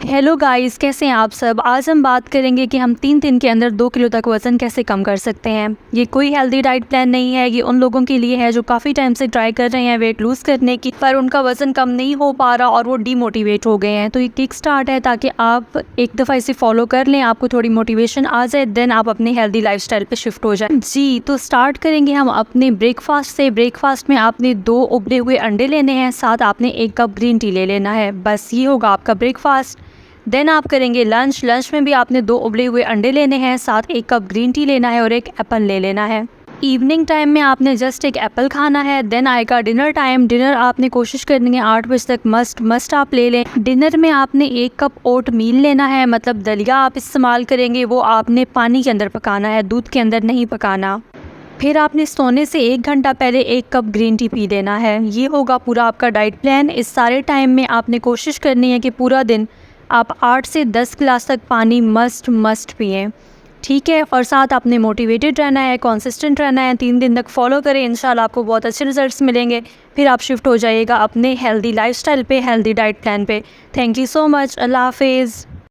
Hello guys, कैसे हैं आप सब। आज हम बात करेंगे कि हम 3 दिन के अंदर 2 किलो तक वज़न कैसे कम कर सकते हैं। ये कोई हेल्दी डाइट प्लान नहीं है, ये उन लोगों के लिए है जो काफ़ी टाइम से ट्राई कर रहे हैं वेट लूज़ करने की, पर उनका वज़न कम नहीं हो पा रहा और वो डीमोटिवेट हो गए हैं। तो ये किक स्टार्ट है ताकि आप एक दफ़ा इसे फॉलो कर लें, आपको थोड़ी मोटिवेशन आ जाए, देन आप अपने हेल्दी लाइफस्टाइल पे शिफ्ट हो जाए। जी, तो स्टार्ट करेंगे हम अपने ब्रेकफास्ट से। ब्रेकफास्ट में आपने 2 उबले हुए अंडे लेने हैं, साथ आपने 1 कप ग्रीन टी ले लेना है। बस ये होगा आपका ब्रेकफास्ट। देन आप करेंगे लंच। लंच में भी आपने 2 उबले हुए अंडे लेने हैं, साथ 1 कप ग्रीन टी लेना है और 1 एप्पल ले लेना है। इवनिंग टाइम में आपने जस्ट 1 एप्पल खाना है। देन आएगा डिनर टाइम। डिनर आपने कोशिश करनी है 8 बजे तक मस्ट आप ले लें। डिनर में आपने 1 कप ओट मील लेना है, मतलब दलिया आप इस्तेमाल करेंगे, वो आपने पानी के अंदर पकाना है, दूध के अंदर नहीं पकाना। फिर आपने सोने से 1 घंटा पहले 1 कप ग्रीन टी पी लेना है। ये होगा पूरा आपका डाइट प्लान। इस सारे टाइम में आपने कोशिश करनी है कि पूरा दिन आप 8 से 10 गिलास तक पानी मस्ट पिएं, ठीक है। और साथ आपने मोटिवेटेड रहना है, कंसिस्टेंट रहना है। 3 दिन तक फॉलो करें, इंशाल्लाह आपको बहुत अच्छे रिजल्ट्स मिलेंगे। फिर आप शिफ्ट हो जाइएगा अपने हेल्दी लाइफस्टाइल पे, हेल्दी डाइट प्लान पे। Thank you so much. अल्लाह हाफिज़।